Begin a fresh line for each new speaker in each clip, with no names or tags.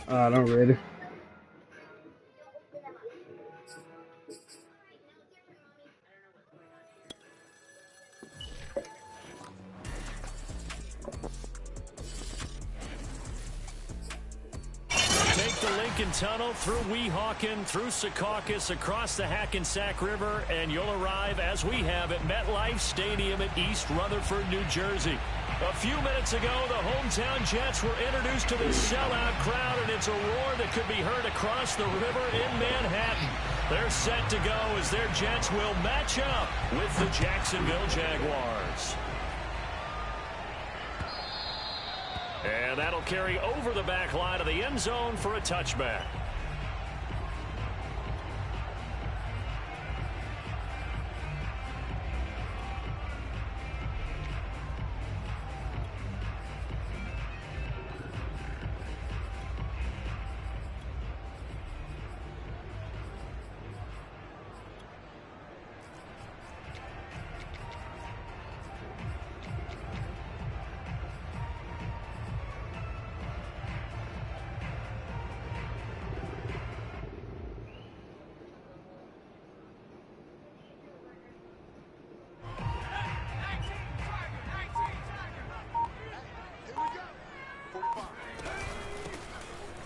I'm ready.
Take the Lincoln Tunnel through Weehawken, through Secaucus, across the Hackensack River, and you'll arrive, as we have, at MetLife Stadium at East Rutherford, New Jersey. A few minutes ago, the hometown Jets were introduced to this sellout crowd, and it's a roar that could be heard across the river in Manhattan. They're set to go as their Jets will match up with the Jacksonville Jaguars. And that'll carry over the back line of the end zone for a touchback.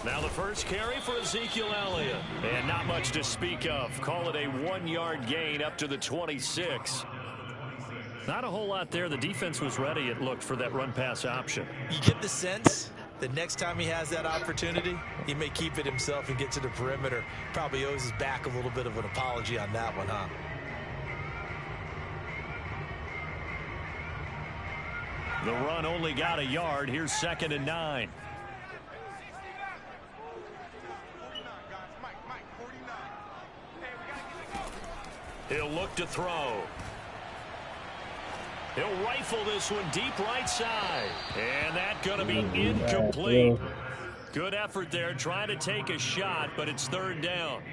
Now the first carry for Ezekiel Elliott. And not much to speak of. Call it a 1-yard gain up to the 26. Not a whole lot there. The defense was ready, it looked, for that run-pass option.
You get the sense that next time he has that opportunity, he may keep it himself and get to the perimeter. Probably owes his back a little bit of an apology on that one, huh?
The run only got a yard. Here's 2nd and 9. He'll look to throw. He'll rifle this one deep right side. And that's going to be incomplete. Good effort there trying to take a shot, but it's 3rd down.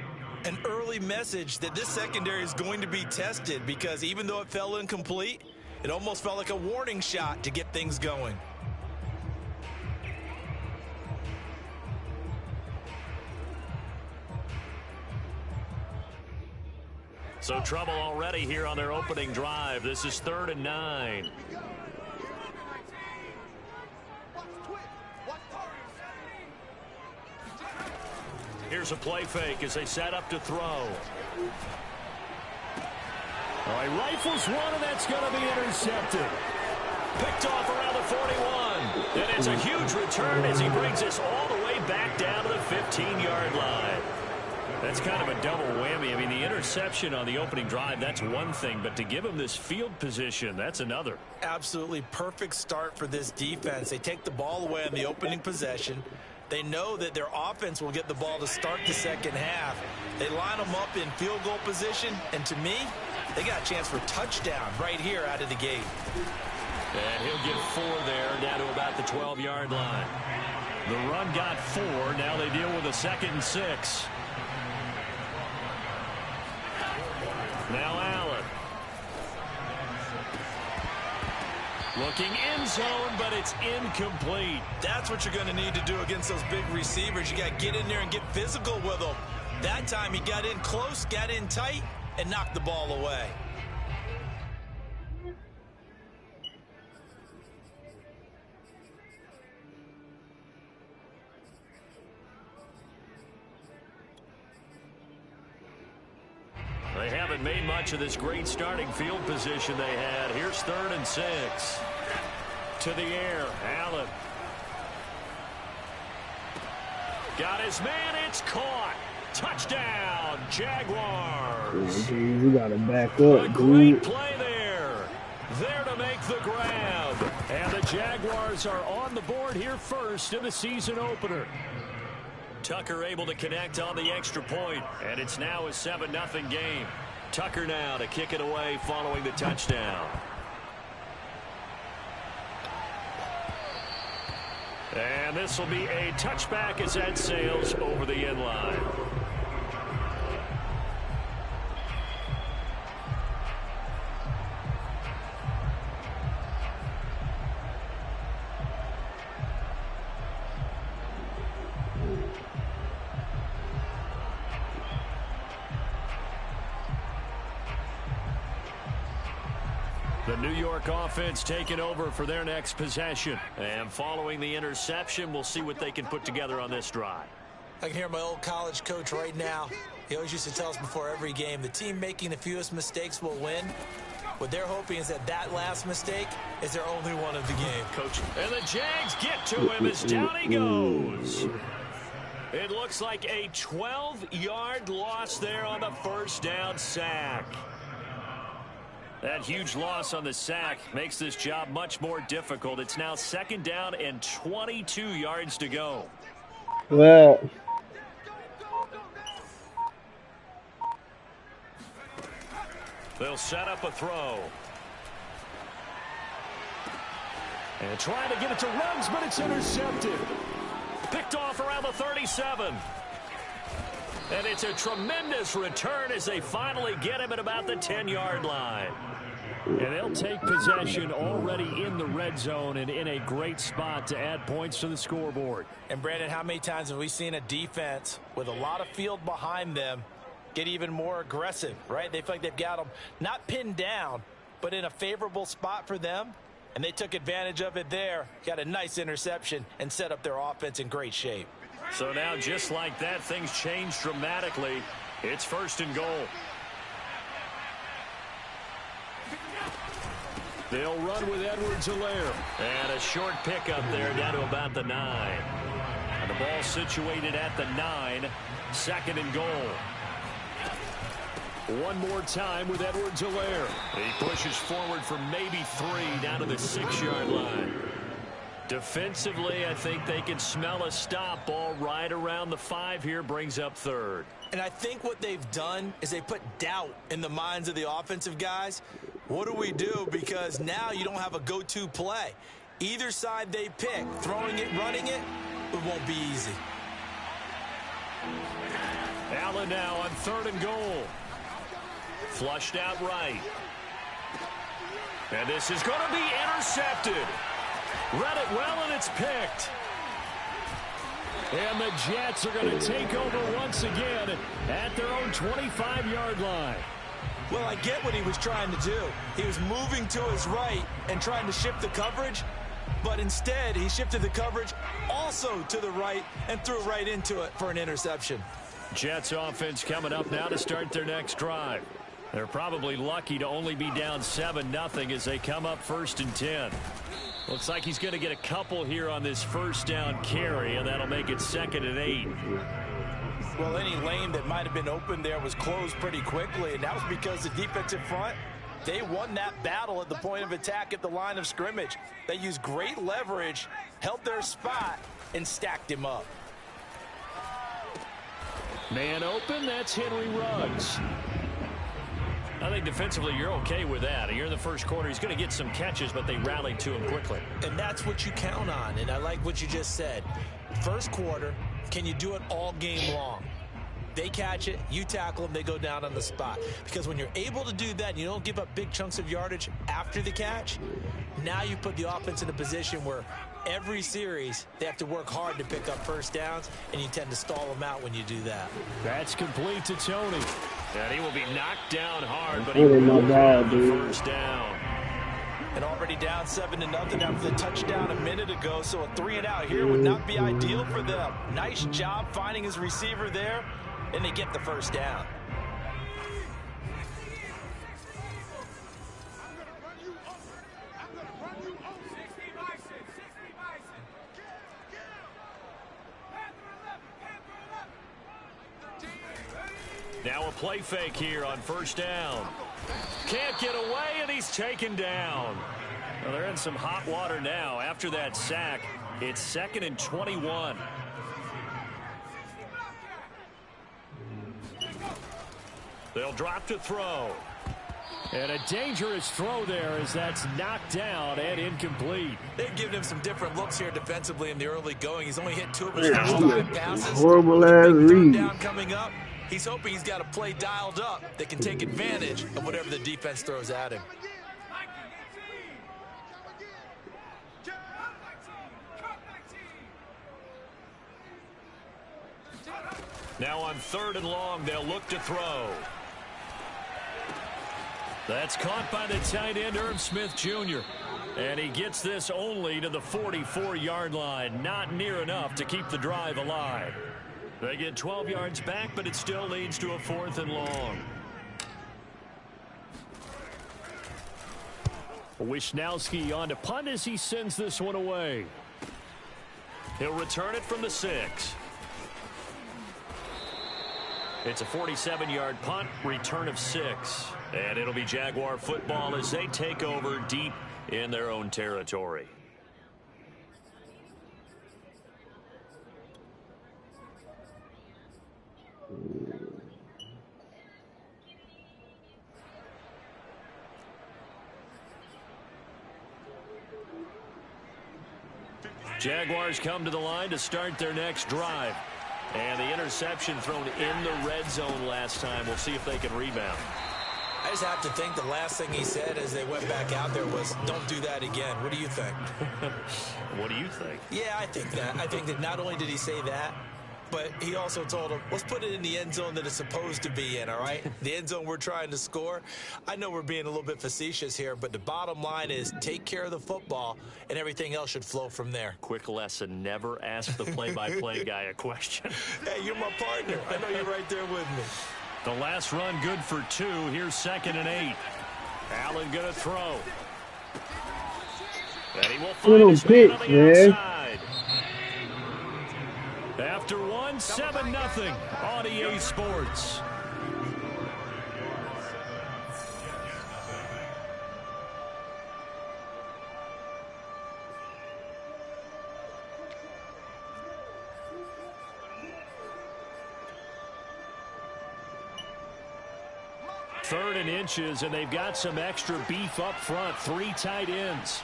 An early message that this secondary is going to be tested, because even though it fell incomplete, it almost felt like a warning shot to get things going.
So trouble already here on their opening drive. This is 3rd and 9. Here's a play fake as they set up to throw. All right, rifles one, and that's going to be intercepted. Picked off around the 41. And it's a huge return as he brings us all the way back down to the 15-yard line. That's kind of a double whammy. I mean, the interception on the opening drive, that's one thing, but to give him this field position, that's another.
Absolutely perfect start for this defense. They take the ball away on the opening possession. They know that their offense will get the ball to start the second half. They line them up in field goal position, and to me, they got a chance for touchdown right here out of the gate.
And he'll get 4 there, down to about the 12-yard line. The run got 4. Now they deal with a 2nd and 6. Now Allen. Looking end zone, but it's incomplete.
That's what you're going to need to do against those big receivers. You got to get in there and get physical with them. That time he got in close, got in tight, and knocked the ball away.
They haven't made much of this great starting field position they had. Here's 3rd and 6. To the air, Allen. Got his man, it's caught. Touchdown, Jaguars.
You gotta back up,
A great
dude.
play there. There to make the grab. And the Jaguars are on the board here first in the season opener. Tucker able to connect on the extra point, and it's now a 7-0 game. Tucker now to kick it away following the touchdown. And this will be a touchback as that sails over the end line. The New York offense taking over for their next possession. And following the interception, we'll see what they can put together on this drive.
I can hear my old college coach right now. He always used to tell us before every game, the team making the fewest mistakes will win. What they're hoping is that that last mistake is their only one of the game.
Coach. And the Jags get to him as down he goes. It looks like a 12-yard loss there on the first down sack. That huge loss on the sack makes this job much more difficult. It's now 2nd down and 22 yards to go.
Well,
they'll set up a throw. And trying to get it to Ruggs, but it's intercepted. Picked off around the 37. And it's a tremendous return as they finally get him at about the 10-yard line. And they'll take possession already in the red zone and in a great spot to add points to the scoreboard.
And, Brandon, how many times have we seen a defense with a lot of field behind them get even more aggressive, right? They feel like they've got them not pinned down, but in a favorable spot for them. And they took advantage of it there, got a nice interception, and set up their offense in great shape.
So now, just like that, things change dramatically. It's 1st and goal. They'll run with Edwards-Helaire. And a short pickup there down to about the 9. And the ball situated at the 9. 2nd and goal. One more time with Edwards-Helaire. He pushes forward for maybe 3 down to the 6-yard line. Defensively, I think they can smell a stop. Ball right around the 5 here, brings up 3rd.
And I think what they've done is they put doubt in the minds of the offensive guys. What do we do? Because now you don't have a go-to play. Either side they pick, throwing it, running it, it won't be easy.
Allen now on 3rd and goal. Flushed out right. And this is going to be intercepted. Read it well, and it's picked. And the Jets are going to take over once again at their own 25-yard line.
Well, I get what he was trying to do. He was moving to his right and trying to shift the coverage, but instead he shifted the coverage also to the right and threw right into it for an interception.
Jets offense coming up now to start their next drive. They're probably lucky to only be down 7-0 as they come up 1st and 10. Looks like he's going to get a couple here on this 1st down carry, and that'll make it 2nd and 8.
Well, any lane that might have been open there was closed pretty quickly, and that was because the defensive front, they won that battle at the point of attack at the line of scrimmage. They used great leverage, held their spot, and stacked him up.
Man open, that's Henry Ruggs. I think defensively you're okay with that. You're in the 1st quarter. He's going to get some catches, but they rallied to him quickly.
And that's what you count on, and I like what you just said. 1st quarter, can you do it all game long? They catch it, you tackle them, they go down on the spot. Because when you're able to do that and you don't give up big chunks of yardage after the catch, now you put the offense in a position where every series they have to work hard to pick up 1st downs, and you tend to stall them out when you do that.
That's complete to Tony. And he will be knocked down hard, but he will have the 1st down.
And already down 7-0 after the touchdown a minute ago, so a 3-and-out here would not be ideal for them. Nice job finding his receiver there, and they get the 1st down.
Now a play fake here on 1st down. Can't get away, and he's taken down. Well, they're in some hot water now. After that sack, it's 2nd and 21. They'll drop to throw. And a dangerous throw there as that's knocked down and incomplete.
They've given him some different looks here defensively in the early going. He's only hit 2 of his first 5 passes.
Horrible ass read.
Down coming up. He's hoping he's got a play dialed up that can take advantage of whatever the defense throws at him. Now on 3rd and long, they'll look to throw.
That's caught by the tight end, Irv Smith Jr. And he gets this only to the 44-yard line. Not near enough to keep the drive alive. They get 12 yards back, but it still leads to a 4th and long. Wisnowski on to punt as he sends this one away. He'll return it from the 6. It's a 47-yard punt, return of 6. And it'll be Jaguar football as they take over deep in their own territory. Jaguars come to the line to start their next drive. And the interception thrown in the red zone last time. We'll see if they can rebound.
I just have to think the last thing he said as they went back out there was, don't do that again. What do you think?
What do you think?
Yeah, I think that. I think that not only did he say that, but he also told him, let's put it in the end zone that it's supposed to be in, all right? The end zone we're trying to score. I know we're being a little bit facetious here, but the bottom line is take care of the football, and everything else should flow from there.
Quick lesson, never ask the play-by-play guy a question.
Hey, you're my partner. I know you're right there with me.
The last run good for 2. Here's 2nd and 8. Allen going to throw. And he will find his man on the outside. After 1, 7-0 on EA Sports. Third and inches, and they've got some extra beef up front. 3 tight ends.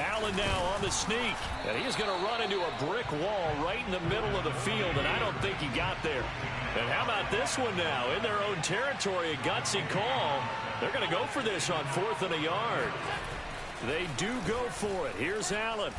Allen now on the sneak, and he's going to run into a brick wall right in the middle of the field, and I don't think he got there. And how about this one now? In their own territory, a gutsy call. They're going to go for this on 4th and a yard. They do go for it. Here's Allen.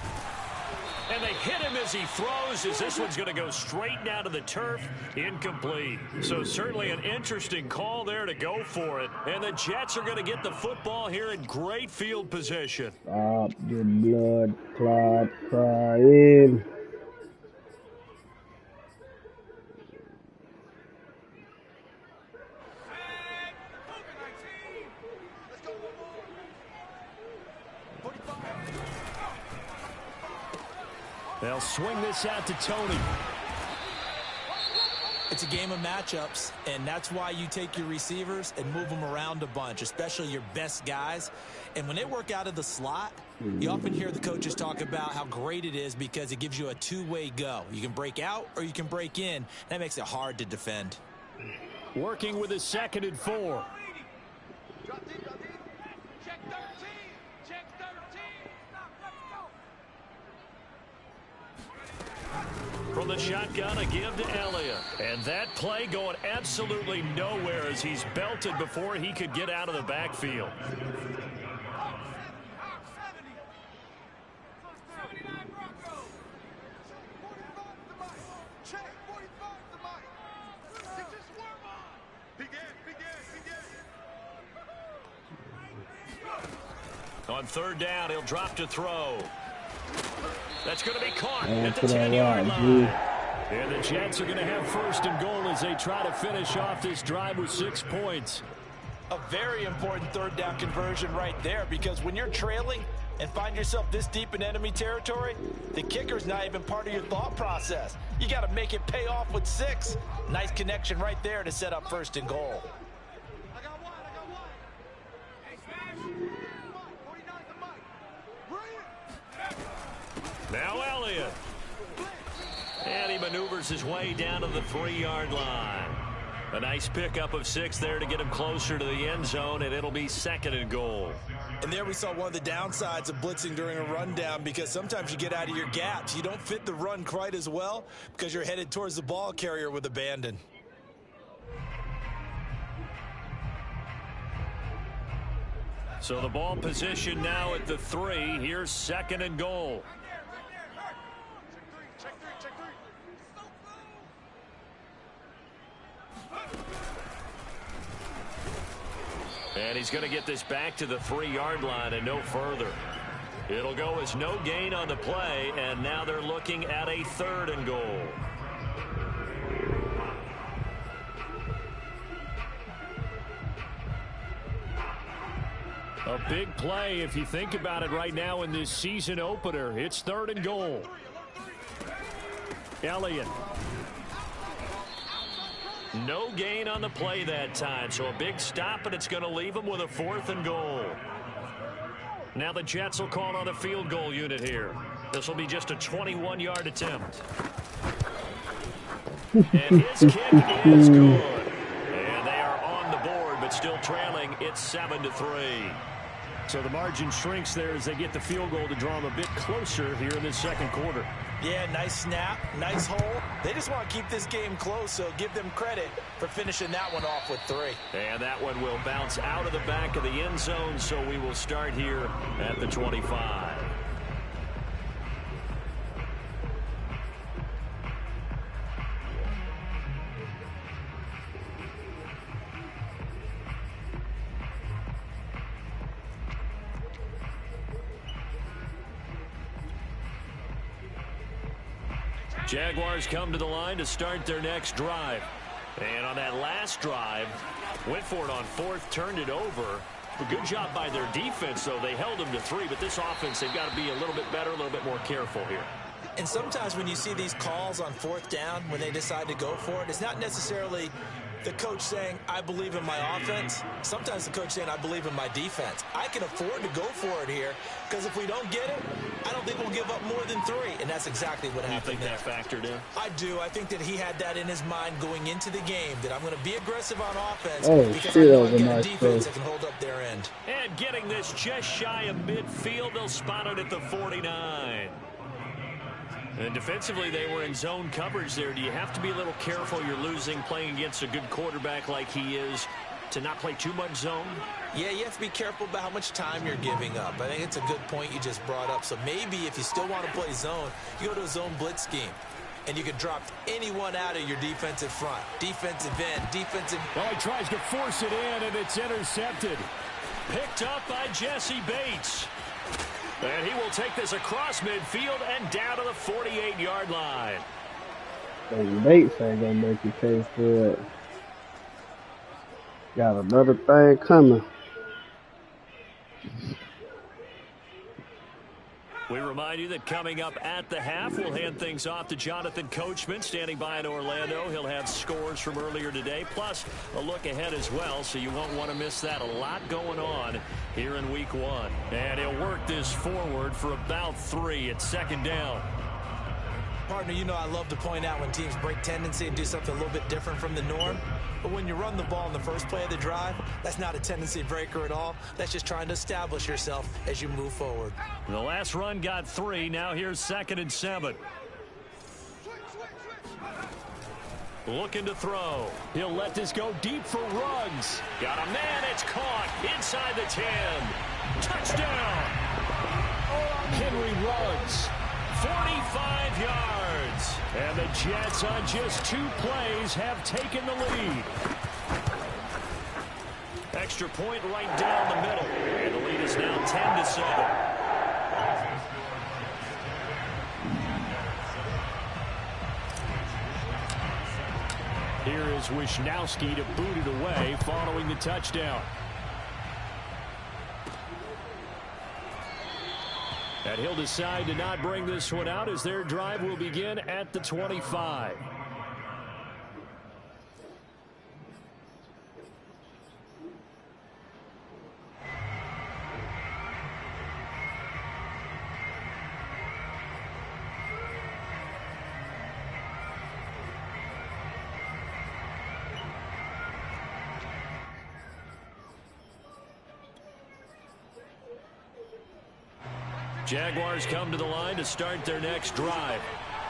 And they hit him as he throws, as this one's going to go straight down to the turf. Incomplete. So certainly an interesting call there to go for it. And the Jets are going to get the football here in great field position.
Stop the blood clot crying.
They'll swing this out to Tony.
It's a game of matchups, and that's why you take your receivers and move them around a bunch, especially your best guys. And when they work out of the slot, you often hear the coaches talk about how great it is because it gives you a two-way go. You can break out or you can break in. That makes it hard to defend.
Working with his 2nd and 4. From the shotgun, a give to Elliott. And that play going absolutely nowhere as he's belted before he could get out of the backfield. On 3rd down, he'll drop to throw. That's going to be caught at the 10-yard line. And the Jets are going to have 1st and goal as they try to finish off this drive with 6 points.
A very important 3rd down conversion right there, because when you're trailing and find yourself this deep in enemy territory, the kicker's not even part of your thought process. You got to make it pay off with 6. Nice connection right there to set up 1st and goal.
Now Elliott. And he maneuvers his way down to the 3-yard line. A nice pickup of 6 there to get him closer to the end zone, and it'll be 2nd and goal.
And there we saw one of the downsides of blitzing during a rundown, because sometimes you get out of your gaps. You don't fit the run quite as well because you're headed towards the ball carrier with abandon.
So the ball position now at the 3. Here's 2nd and goal. And he's going to get this back to the 3-yard line and no further. It'll go as no gain on the play, and now they're looking at a 3rd and goal. A big play if you think about it right now in this season opener. It's 3rd and goal. Elliott. No gain on the play that time, so a big stop, and it's going to leave them with a 4th and goal. Now the Jets will call on a field goal unit here. This will be just a 21-yard attempt. And his kick is good. And they are on the board, but still trailing. It's 7-3. So the margin shrinks there as they get the field goal to draw them a bit closer here in this 2nd quarter.
Yeah, nice snap, nice hole. They just want to keep this game close, so give them credit for finishing that one off with 3.
And that one will bounce out of the back of the end zone, so we will start here at the 25. Jaguars come to the line to start their next drive. And on that last drive, went for it on 4th, turned it over. A good job by their defense, though. They held them to 3, but this offense, they've got to be a little bit better, a little bit more careful here.
And sometimes when you see these calls on 4th down, when they decide to go for it, it's not necessarily the coach saying, I believe in my offense. Sometimes the coach saying, I believe in my defense. I can afford to go for it here because if we don't get it, I don't think we'll give up more than 3. And that's exactly what happened there.
You think that factored in?
I do. I think that he had that in his mind going into the game, that I'm going to be aggressive on offense because I know I get a defense that can hold up their end.
And getting this just shy of midfield, they'll spot it at the 49. And defensively, they were in zone coverage there. Do you have to be a little careful? You're losing, playing against a good quarterback like he is, to not play too much zone?
Yeah, you have to be careful about how much time you're giving up. I think it's a good point you just brought up. So maybe if you still want to play zone, you go to a zone blitz scheme. And you can drop anyone out of your defensive front. Defensive end, defensive...
Well, he tries to force it in, and it's intercepted. Picked up by Jesse Bates. And he will take this across midfield and down to the 48-yard line.
Bates ain't gonna make you pay for it. Got another thing coming.
We remind you that coming up at the half, we'll hand things off to Jonathan Coachman, standing by in Orlando. He'll have scores from earlier today, plus a look ahead as well, so you won't want to miss that. A lot going on here in Week 1. And he'll work this forward for about 3. It's 2nd down.
Partner, you know I love to point out when teams break tendency and do something a little bit different from the norm. But when you run the ball in the first play of the drive, that's not a tendency breaker at all. That's just trying to establish yourself as you move forward.
The last run got 3. Now here's 2nd and 7. Looking to throw. He'll let this go deep for Ruggs. Got a man. It's caught inside the 10. Touchdown. Henry Ruggs. 45 yards. And the Jets on just 2 plays have taken the lead. Extra point right down the middle. And the lead is now 10-7. Here is Wisnowski to boot it away following the touchdown. And he'll decide to not bring this one out as their drive will begin at the 25. Jaguars come to the line to start their next drive.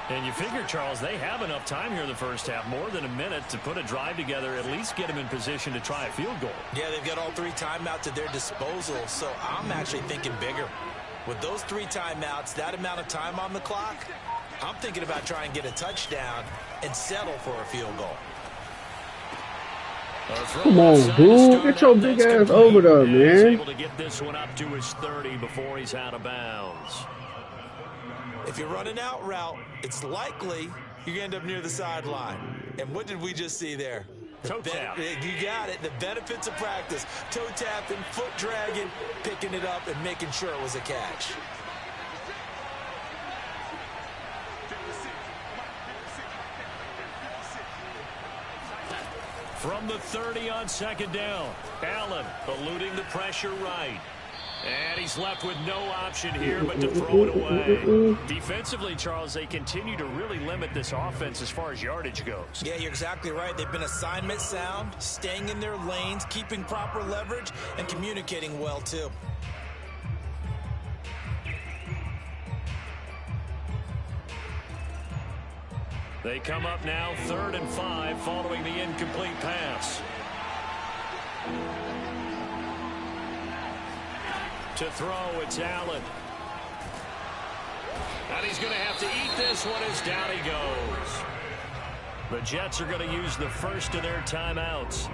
And you figure, Charles, they have enough time here in the first half, more than a minute, to put a drive together, at least get them in position to try a field goal.
Yeah, they've got all 3 timeouts at their disposal, so I'm actually thinking bigger. With those 3 timeouts, that amount of time on the clock, I'm thinking about trying to get a touchdown and settle for a field goal.
Come on, dude. Get your big ass over there,
He's
man.
able to get this one up to his 30 before he's out of bounds.
If you're running out route, it's likely you're going to end up near the sideline. And what did we just see there?
Toe tap.
You got it. The benefits of practice. Toe tapping, foot dragging, picking it up, and making sure it was a catch.
From the 30 on second down, Allen eluding the pressure right. And he's left with no option here but to throw it away. Defensively, Charles, they continue to really limit this offense as far as yardage goes.
Yeah, you're exactly right. They've been assignment sound, staying in their lanes, keeping proper leverage, and communicating well, too.
They come up now 3rd and 5 following the incomplete pass. To throw, it's Allen. And he's going to have to eat this one as down he goes. The Jets are going to use the first of their timeouts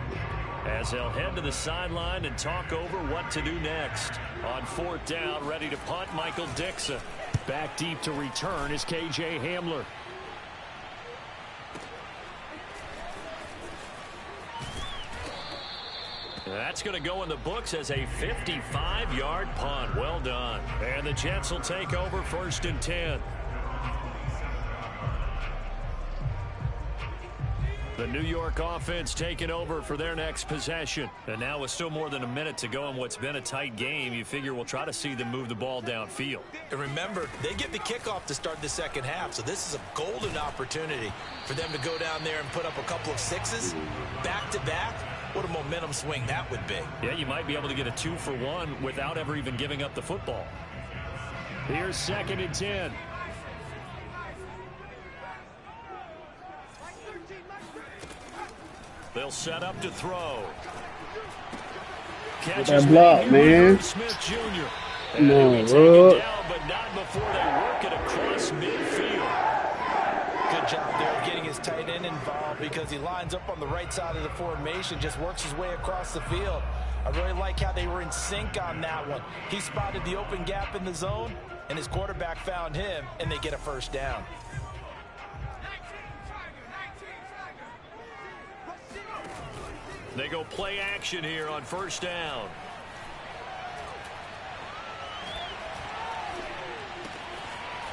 as they'll head to the sideline and talk over what to do next. On 4th down, ready to punt, Michael Dixon. Back deep to return is K.J. Hamler. That's going to go in the books as a 55-yard punt. Well done. And the Jets will take over 1st and 10. The New York offense taking over for their next possession. And now with still more than a minute to go in what's been a tight game, you figure we'll try to see them move the ball downfield.
And remember, they get the kickoff to start the second half, so this is a golden opportunity for them to go down there and put up a couple of sixes back-to-back. What a momentum swing that would be.
Yeah, you might be able to get a 2-for-1 without ever even giving up the football. Here's 2nd and 10. They'll set up to throw.
That block, man.
Smith Jr.
Come on,
bro. Down, but not before they work it across midfield.
Good job there of getting his tight end involved because he lines up on the right side of the formation, just works his way across the field. I really like how they were in sync on that one. He spotted the open gap in the zone, and his quarterback found him, and they get a first down.
They go play action here on 1st down.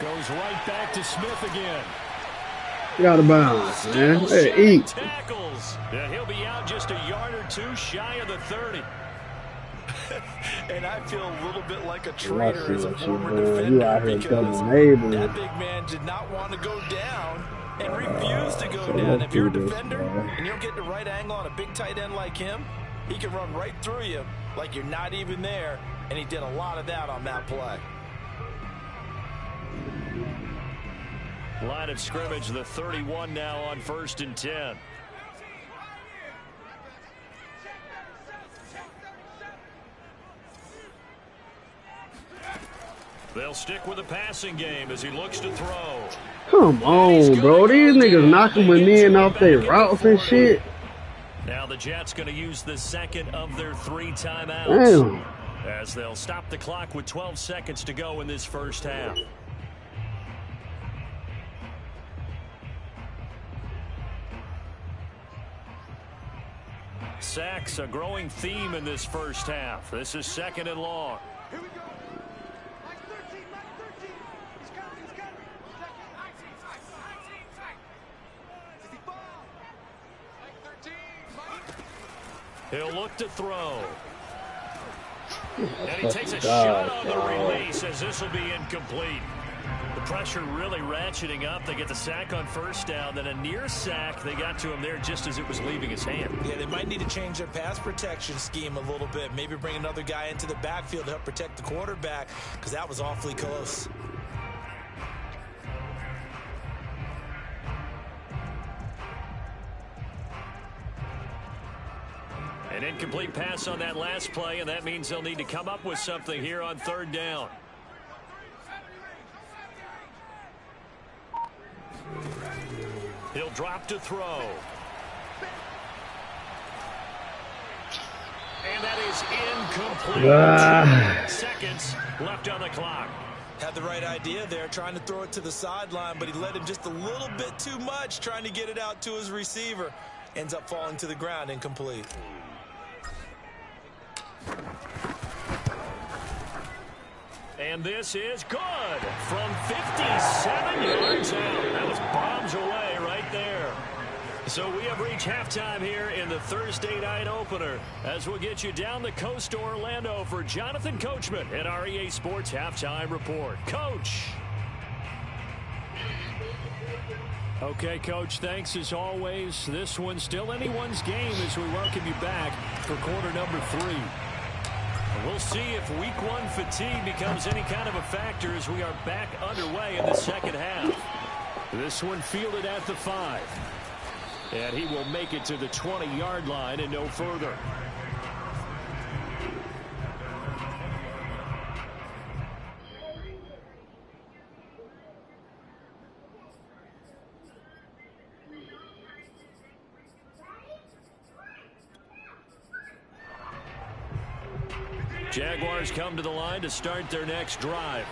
Goes right back to Smith again.
Get out of bounds, man. Hey, eat.
Tackles. Yeah, he'll be out just a yard or two shy of the 30.
And I feel a little bit like a traitor as a former
You out
defender
here
because
neighbors.
that big man did not want to go down and refused to go down. If you're a defender and you don't get the right angle on a big tight end like him, he can run right through you like you're not even there, and he did a lot of that on that play.
Line of scrimmage, the 31 now on 1st and 10. They'll stick with the passing game as he looks to throw.
Come on, bro. These niggas knocking with me and off their routes and shit.
Now the Jets going to use the 2nd of their 3 timeouts.
Damn.
As they'll stop the clock with 12 seconds to go in this first half. Sacks, a growing theme in this first half. This is 2nd and long.
Here we go. Mike 13, Mike 13. He's coming, he's coming. High team, tight. Is he ball? Mike 13, Mike.
He'll look to throw. And he takes a shot on the release as this will be incomplete. The pressure really ratcheting up. They get the sack on 1st down, then a near sack. They got to him there just as it was leaving his hand.
Yeah, they might need to change their pass protection scheme a little bit. Maybe bring another guy into the backfield to help protect the quarterback because that was awfully close.
An incomplete pass on that last play, and that means they'll need to come up with something here on 3rd down. He'll drop to throw. And that is incomplete. 2 seconds left on the clock.
Had the right idea there, trying to throw it to the sideline, but he led him just a little bit too much, trying to get it out to his receiver. Ends up falling to the ground, incomplete.
And this is good from 57 yards out. That was bombs away right there. So we have reached halftime here in the Thursday night opener as we'll get you down the coast to Orlando for Jonathan Coachman at our EA Sports Halftime Report. Coach. Okay, Coach, thanks as always. This one's still anyone's game as we welcome you back for quarter number 3. We'll see if week 1 fatigue becomes any kind of a factor as we are back underway in the second half. This one fielded at the 5. And he will make it to the 20-yard line and no further. Jaguars come to the line to start their next drive.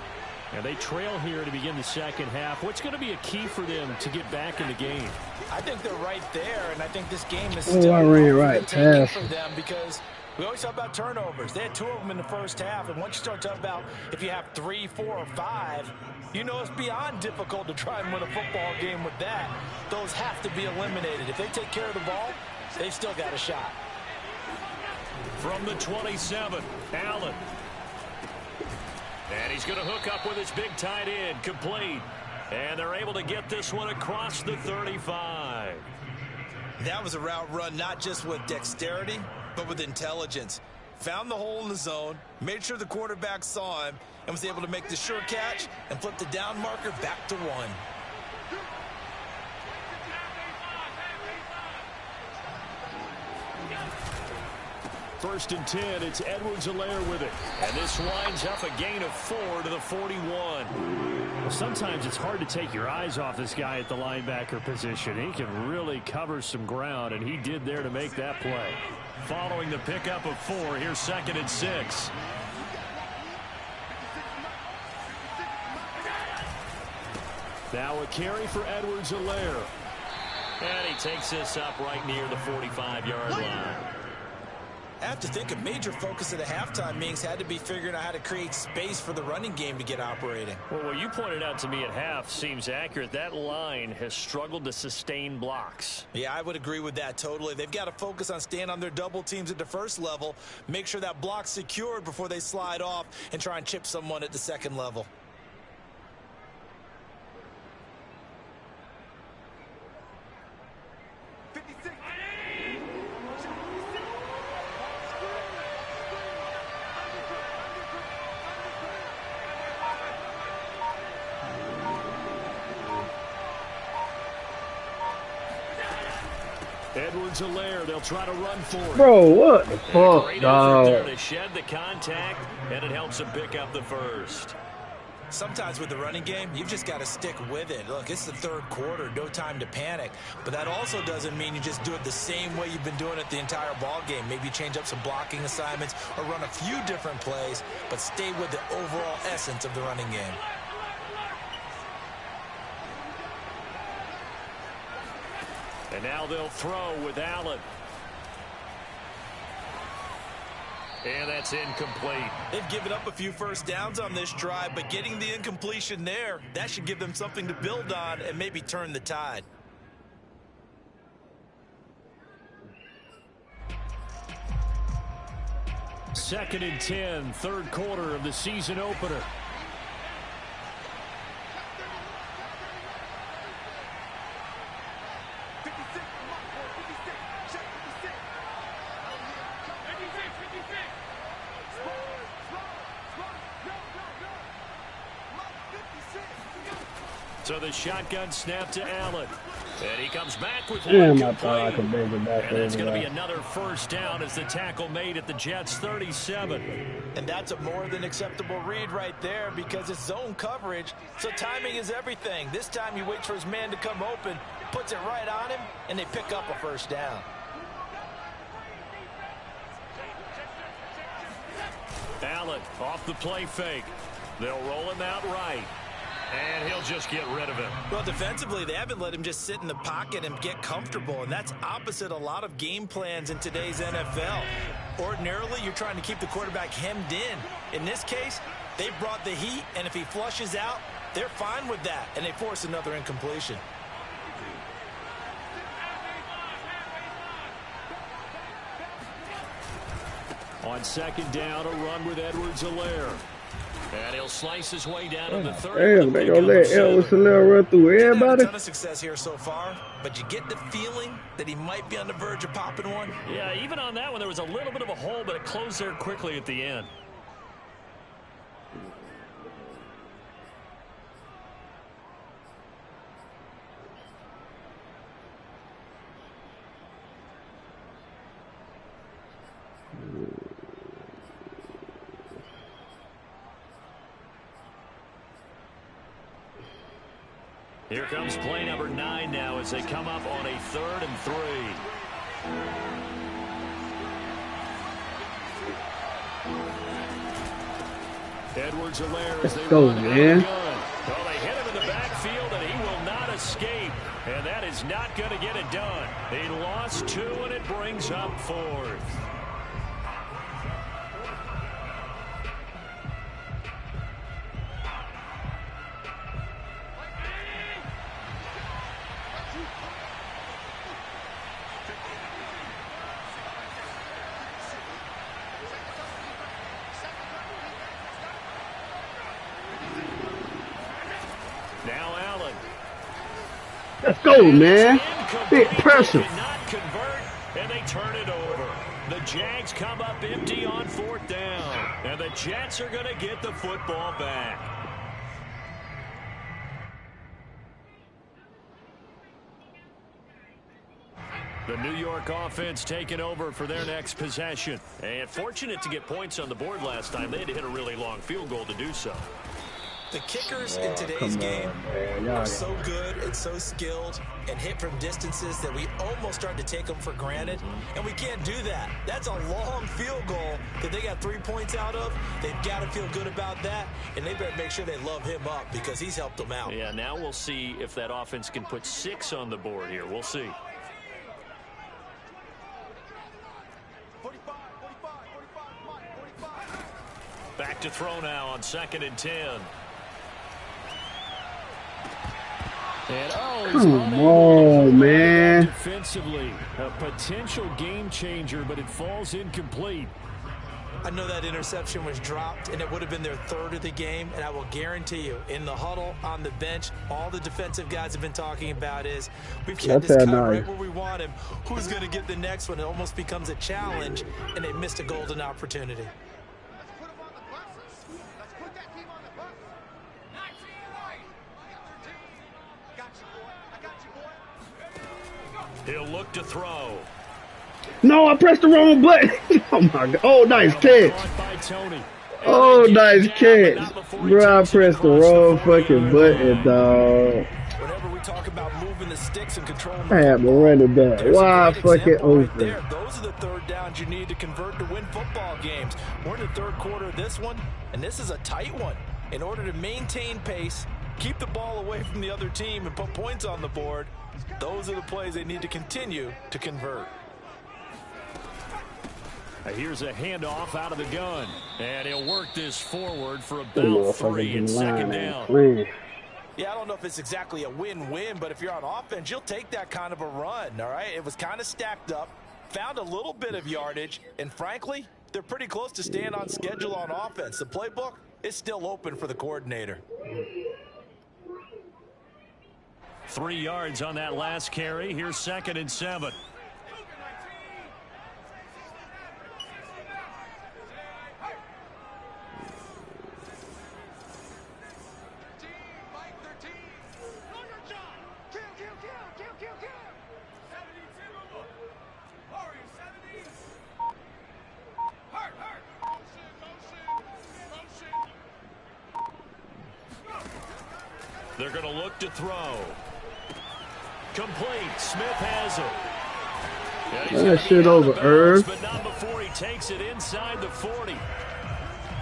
And they trail here to begin the second half. What's going to be a key for them to get back in the game?
I think they're right there, and I think this game is
Oh,
still
I read right
taking
pass.
for them because we always talk about turnovers. They had 2 of them in the first half, and once you start talking about if you have 3, 4, or 5, you know it's beyond difficult to try and win a football game with that. Those have to be eliminated. If they take care of the ball, they've still got a shot.
From the 27, Allen. And he's going to hook up with his big tight end, complete. And they're able to get this one across the 35.
That was a route run not just with dexterity, but with intelligence. Found the hole in the zone, made sure the quarterback saw him, and was able to make the sure catch and flip the down marker back to 1.
First and 10, it's Edwards-Helaire with it. And this winds up a gain of 4 to the 41. Well, sometimes it's hard to take your eyes off this guy at the linebacker position. He can really cover some ground, and he did there to make that play. Following the pickup of 4, here's 2nd and 6. Now a carry for Edwards-Helaire. And he takes this up right near the 45-yard line.
I have to think a major focus of the halftime meetings had to be figuring out how to create space for the running game to get operating.
Well, what you pointed out to me at half seems accurate. That line has struggled to sustain blocks.
Yeah, I would agree with that totally. They've got to focus on staying on their double teams at the first level, make sure that block's secured before they slide off and try and chip someone at the second level.
Edwards-Helaire, they'll try to run for it.
Bro, what the fuck,
Great effort there
dog?
to shed the contact, and it helps them pick up the first.
Sometimes with the running game, you've just got to stick with it. Look, it's the third quarter, no time to panic. But that also doesn't mean you just do it the same way you've been doing it the entire ball game. Maybe change up some blocking assignments or run a few different plays, but stay with the overall essence of the running game.
And now they'll throw with Allen. And that's incomplete.
They've given up a few first downs on this drive, but getting the incompletion there, that should give them something to build on and maybe turn the tide.
Second and 10, third quarter of the season opener. So the shotgun snap to Allen. And he comes back with one
Damn, I thought I could
complete.
bring it back
And that's
over
going to be
there.
another first down as the tackle made at the Jets' 37.
And that's a more than acceptable read right there because it's zone coverage, so timing is everything. This time he waits for his man to come open, puts it right on him, and they pick up a first down.
Allen off the play fake. They'll roll him out right. And he'll just get rid of him.
Well, defensively, they haven't let him just sit in the pocket and get comfortable, and that's opposite a lot of game plans in today's NFL. Ordinarily, you're trying to keep the quarterback hemmed in. In this case, they brought the heat, and if he flushes out, they're fine with that, and they force another incompletion.
On second down, a run with Edwards-Helaire. And he'll slice his way down to the 30.
Damn, they gonna let Edwards-Helaire run through everybody?
A ton of success here so far, but you get the feeling that he might be on the verge of popping one.
Yeah, even on that one, there was a little bit of a hole, but it closed there quickly at the end. Here comes play number 9 now as they come up on a 3rd and 3. Edwards-Helaire as they run out of the gun. Well, they hit him in the backfield, and he will not escape. And that is not going to get it done. He lost 2, and it brings up 4th. Now Allen.
Let's go, man. Big pressure.
Not convert, and they turn it over. The Jags come up empty on 4th down, and the Jets are going to get the football back. The New York offense taking over for their next possession. And fortunate to get points on the board last time. They had to hit a really long field goal to do so.
The kickers in today's game are so good and so skilled and hit from distances that we almost start to take them for granted, and we can't do that. That's a long field goal that they got 3 points out of. They've got to feel good about that, and they better make sure they love him up because he's helped them out.
Yeah, now we'll see if that offense can put 6 on the board here. We'll see.
45, 45, 45.
Back to throw now on 2nd and 10. And
come on, man.
Defensively, a potential game changer, but it falls incomplete.
I know that interception was dropped, and it would have been their 3rd of the game, and I will guarantee you, in the huddle, on the bench, all the defensive guys have been talking about is, we've got this guy right where we want him. Who's going to get the next one? It almost becomes a challenge, and they missed a golden opportunity.
Let's put him on the buses. Let's put that team on the bus. 19 right. 13. Got you, boy. I got you, boy.
He'll look to throw.
No, I pressed the wrong button. Oh, my God. Oh, nice catch. Oh, nice catch. Bro, I pressed the wrong fucking button, dog.
Whenever we talk about moving the sticks and controlling the
I had to run it back. Wide fucking open.
There. Those are the 3rd downs you need to convert to win football games. We're in the 3rd quarter of this one, and this is a tight one. In order to maintain pace, keep the ball away from the other team, and put points on the board, those are the plays they need to continue to convert.
Here's a handoff out of the gun, and he'll work this forward for about 3 and 2nd down.
Yeah, I don't know if it's exactly a win-win, but if you're on offense, you'll take that kind of a run, all right? It was kind of stacked up, found a little bit of yardage, and frankly, they're pretty close to staying on schedule on offense. The playbook is still open for the coordinator.
3 yards on that last carry. Here's 2nd and 7. They're going to look to throw. Complete. Smith has it.
That shit over, Irv.
But not before he takes it inside the 40.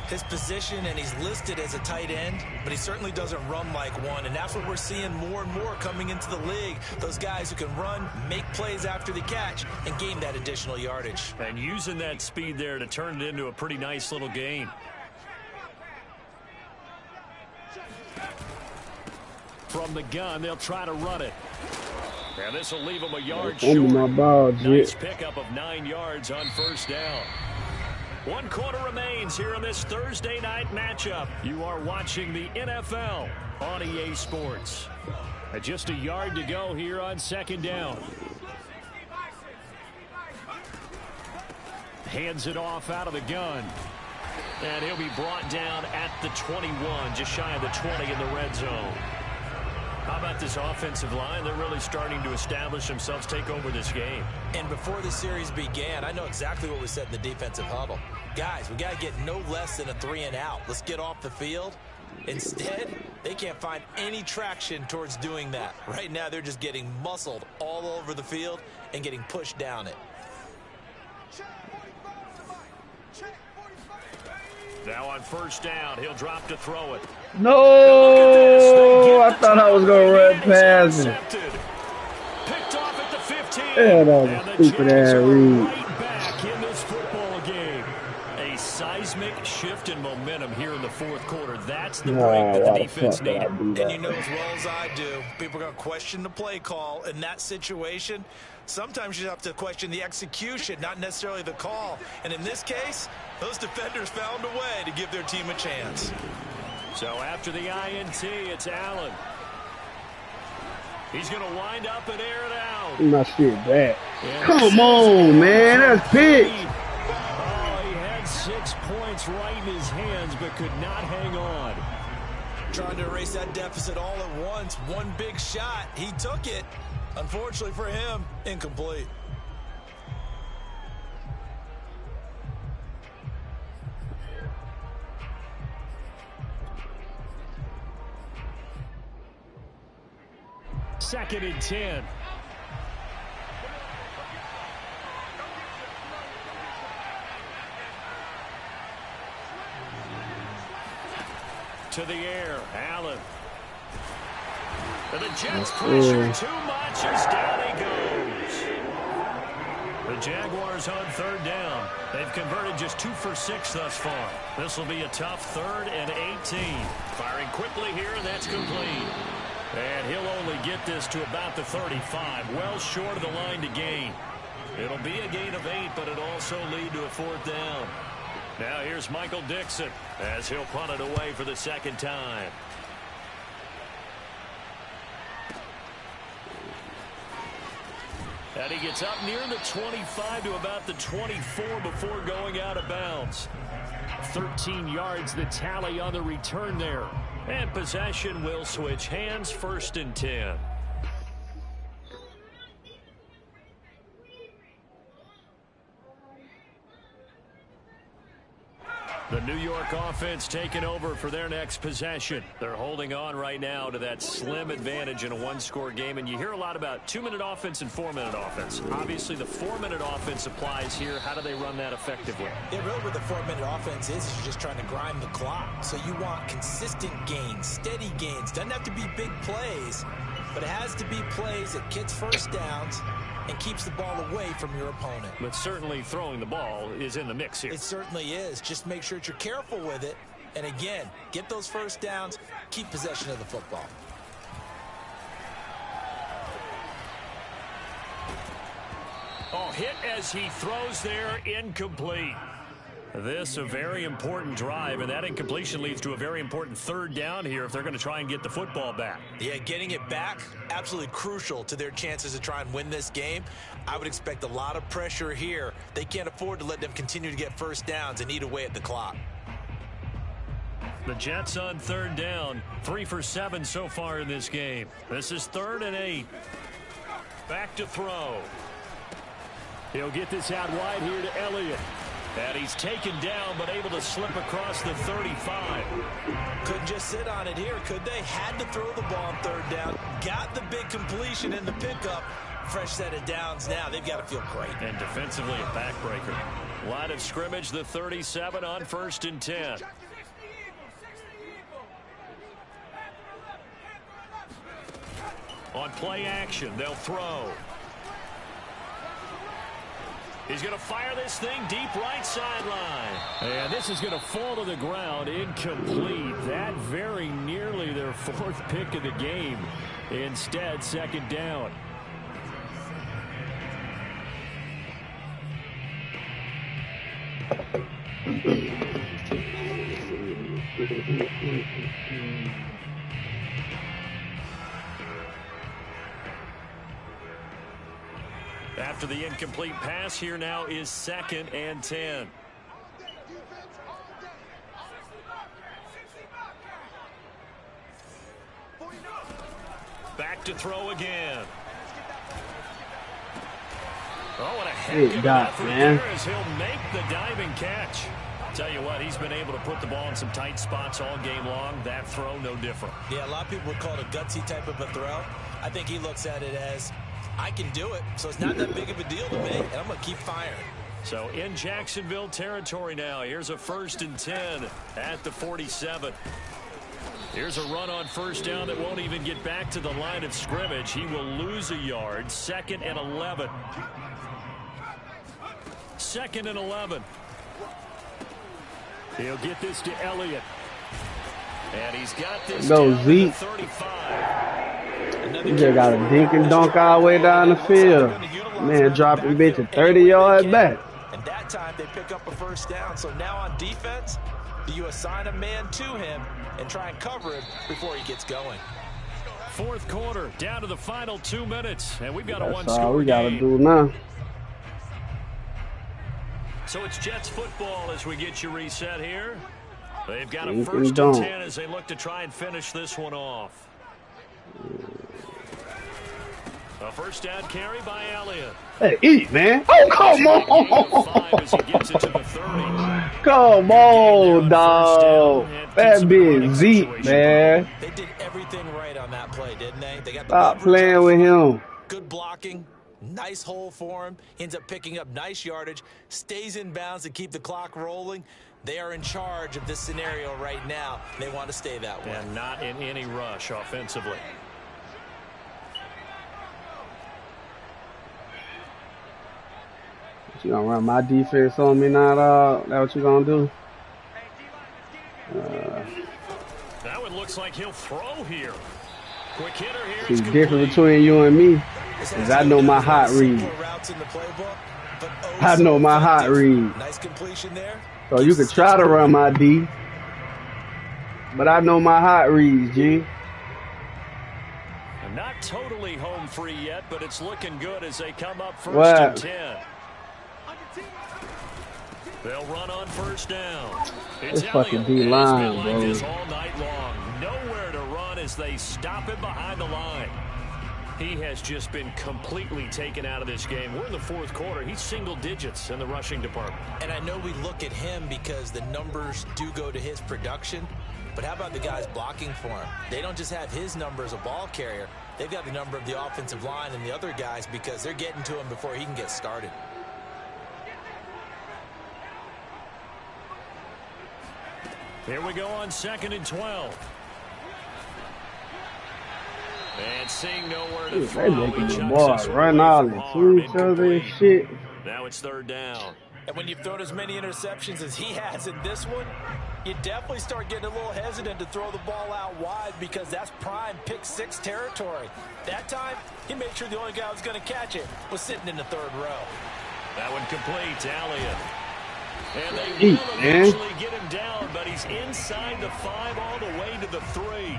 his position, and he's listed as a tight end, but he certainly doesn't run like one, and that's what we're seeing more and more coming into the league. Those guys who can run, make plays after the catch, and gain that additional yardage.
And using that speed there to turn it into a pretty nice little game. From the gun, they'll try to run it. And this will leave them a yard short. Nice pickup of 9 yards on first down. 1 quarter remains here in this Thursday night matchup. You are watching the NFL on EA Sports. Just a yard to go here on second down. Hands it off out of the gun. And he'll be brought down at the 21, just shy of the 20 in the red zone. How about this offensive line? They're really starting to establish themselves, take over this game.
And before the series began, I know exactly what was said in the defensive huddle. Guys, we got to get no less than a 3 and out. Let's get off the field. Instead, they can't find any traction towards doing that. Right now, they're just getting muscled all over the field and getting pushed down it.
Now on first down, he'll drop to throw it.
No, I thought I was going to run past him.
Picked off at the 15.
Yeah, that was a stupid ass read.
Right back in this football game. A seismic shift in momentum here in the fourth quarter. That's the break that the defense needed.
And you know as well as I do, people are going to question the play call in that situation. Sometimes you have to question the execution, not necessarily the call. And in this case, those defenders found a way to give their team a chance.
So after the INT, it's Allen. He's going to wind up and air it out.
My shit back. Come on, man. That's big.
Oh, he had 6 points right in his hands, but could not hang on.
Trying to erase that deficit all at once. One big shot. He took it. Unfortunately for him, incomplete.
Second and 10. To the air, Allen. And the Jets pressure too much as down he goes. The Jaguars on third down. They've converted just 2 for 6 thus far. This will be a tough 3rd and 18. Firing quickly here, and that's complete. And he'll only get this to about the 35, well short of the line to gain. It'll be a gain of 8, but it'll also lead to a 4th down. Now here's Michael Dixon as he'll punt it away for the 2nd time. And he gets up near the 25 to about the 24 before going out of bounds. 13 yards the tally on the return there. And possession will switch hands, 1st and 10. The New York offense taking over for their next possession. They're holding on right now to that slim advantage in a 1-score game. And you hear a lot about 2-minute offense and 4-minute offense. Obviously, the 4-minute offense applies here. How do they run that effectively?
Yeah, really what the 4-minute offense is you're just trying to grind the clock. So you want consistent gains, steady gains. Doesn't have to be big plays, but it has to be plays that gets first downs and keeps the ball away from your opponent.
But certainly throwing the ball is in the mix here.
It certainly is. Just make sure that you're careful with it. And again, get those first downs, keep possession of the football.
Oh, hit as he throws there, incomplete. This a very important drive, and that incompletion leads to a very important 3rd down here if they're going to try and get the football back.
Yeah, getting it back, absolutely crucial to their chances to try and win this game. I would expect a lot of pressure here. They can't afford to let them continue to get first downs and eat away at the clock.
The Jets on 3rd down, 3 for 7 so far in this game. This is 3rd and 8. Back to throw. He'll get this out wide here to Elliott. And he's taken down, but able to slip across the 35.
Couldn't just sit on it here, could they? Had to throw the ball on 3rd down. Got the big completion in the pickup. Fresh set of downs now. They've got to feel great.
And defensively, a backbreaker. Line of scrimmage, the 37 on 1st and 10. On play action, they'll throw. He's going to fire this thing deep right sideline. And this is going to fall to the ground, incomplete. That very nearly their 4th pick of the game. Instead, 2nd down. After the incomplete pass, here now is 2nd and 10. Back to throw again. Oh, what a heck of an effort there as he'll make the diving catch. Tell you what, he's been able to put the ball in some tight spots all game long. That throw, no different.
Yeah, a lot of people would call it a gutsy type of a throw. I think he looks at it as, I can do it, so it's not that big of a deal to me, and I'm going to keep firing.
So in Jacksonville territory now. Here's a 1st and 10 at the 47. Here's a run on 1st down that won't even get back to the line of scrimmage. He will lose a yard. 2nd and 11. 2nd and 11. He'll get this to Elliott. And he's got this
Go
down
Zeke.
to 35.
You just got a dink and dunk all the way down the field. Man, dropping bitch at 30 yards back.
And that time they pick up a 1st down. So now on defense, do you assign a man to him and try and cover him before he gets going?
4th quarter, down to the final 2 minutes. And we've got a
That's all
one-score
we got to
game.
do now.
So it's Jets football as we get you reset here. They've got a
Dink
1st and
dunk.
10 as they look to try and finish this one off. A 1st down carry by Elliott.
Hey, eat, man. Oh, come on.
5 as he gets it to the 30.
Come on, dog. That big Zeke, man.
They did everything right on that play, didn't they? They got the
Stop
leverage
playing
up
with
front,
him.
good blocking, nice hole for him. He ends up picking up nice yardage, stays in bounds to keep the clock rolling. They are in charge of this scenario right now. They want to stay that way.
And not in any rush offensively.
You gonna run my defense on me now, dog? That what you gonna do?
That one looks like he'll throw here. Quick hitter here.
See,
It's
the difference
complete.
between you and me is I know my hot read. I know my hot read.
Nice completion there.
So you can try to run my D, but I know my hot reads, G.
Not totally home free yet, but it's looking good as they come up 1st
What?
and 10. They'll run on 1st down. It's
This fucking
Elliott,
D
and it's been
line,
like
bro.
this all night long. Nowhere to run as they stop him behind the line. He has just been completely taken out of this game. We're in the 4th quarter. He's single digits in the rushing department.
And I know we look at him because the numbers do go to his production, but how about the guys blocking for him? They don't just have his number as a ball carrier. They've got the number of the offensive line and the other guys because they're getting to him before he can get started.
Here we go on 2nd and 12. And seeing nowhere to
They
throw,
making
he
the
chucks
ball
this one
run
away
all
from
into
harm,
each other and
incomplete.
shit.
Now it's 3rd down.
And when you've thrown as many interceptions as he has in this one, you definitely start getting a little hesitant to throw the ball out wide because that's prime pick 6 territory. That time, he made sure the only guy who was going to catch it was sitting in the 3rd row.
That one complete to Elliott. And they will eventually get him down, but he's inside the 5 all the way to the 3.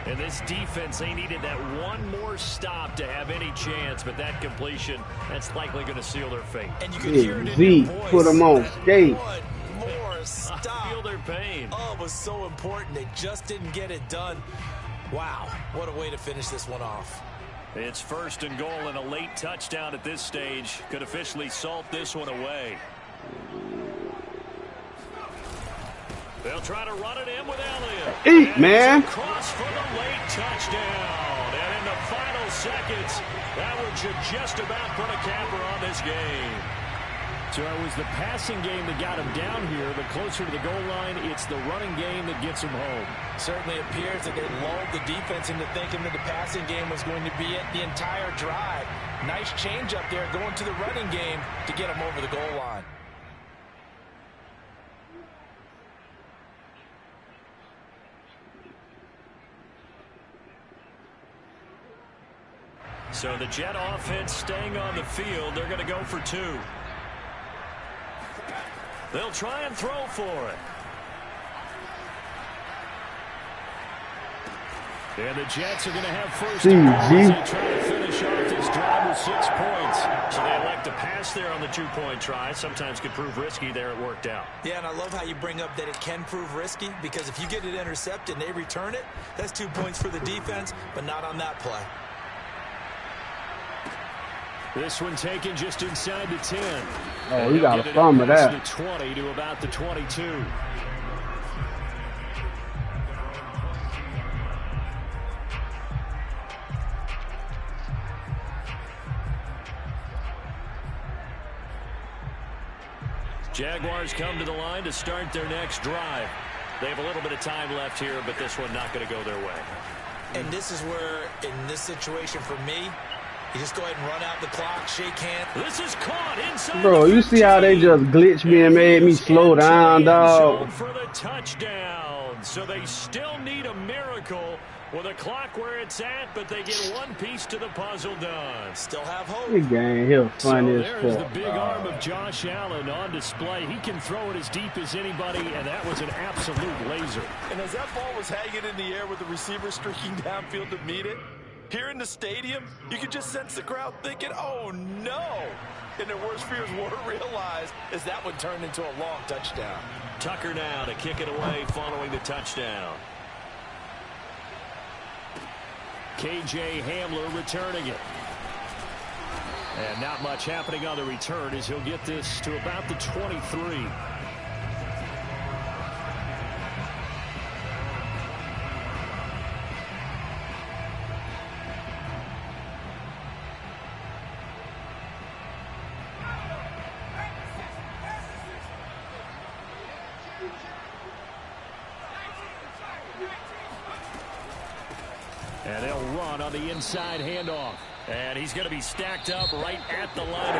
And this defense, they needed that one more stop to have any chance, but that completion, that's likely going to seal their fate.
And you can hear it in
Zeke,
your voice.
put him on skate.
One more stop.
I feel their pain.
Oh, it was so important. They just didn't get it done. Wow, what a way to finish this one off.
It's 1st and goal, and a late touchdown at this stage could officially salt this one away. They'll try to run it in with Elliott.
Eat,
And
man.
it's across for the late touchdown. And in the final seconds, that one should just about put a capper on this game. So it was the passing game that got him down here, but closer to the goal line, it's the running game that gets him home.
Certainly appears that they lulled the defense into thinking that the passing game was going to be it the entire drive. Nice change up there going to the running game to get him over the goal line.
So the Jet offense staying on the field. They're going to go for 2. They'll try and throw for it. And the Jets are going to have first and goal as they try to finish off this drive with 6 points. So they elect to pass there on the 2-point try. Sometimes could prove risky. There it worked out.
Yeah, and I love how you bring up that it can prove risky, because if you get it intercepted and they return it, that's 2 points for the defense, but not on that play.
This one taken just inside the 10.
Oh, you got a thumb of that.
The 20 to about the 22. Jaguars come to the line to start their next drive. They have a little bit of time left here, but this one not going to go their way.
And this is where, in this situation for me, you just go ahead and run out the clock, shake hands.
This is caught inside.
Bro, you see how they just glitched me and made me slow down, dog?
For the touchdown. So they still need a miracle with a clock where it's at, but they get one piece to the puzzle done.
Still have hope.
This game here funny as fuck.
There's the big arm of Josh Allen on display. He can throw it as deep as anybody, and that was an absolute laser.
And as that ball was hanging in the air with the receiver streaking downfield to meet it, here in the stadium, you could just sense the crowd thinking, oh, no. And their worst fears were realized as that one turned into a long touchdown.
Tucker now to kick it away following the touchdown. K.J. Hamler returning it. And not much happening on the return as he'll get this to about the 23. And they'll run on the inside handoff. And he's going to be stacked up right at the line of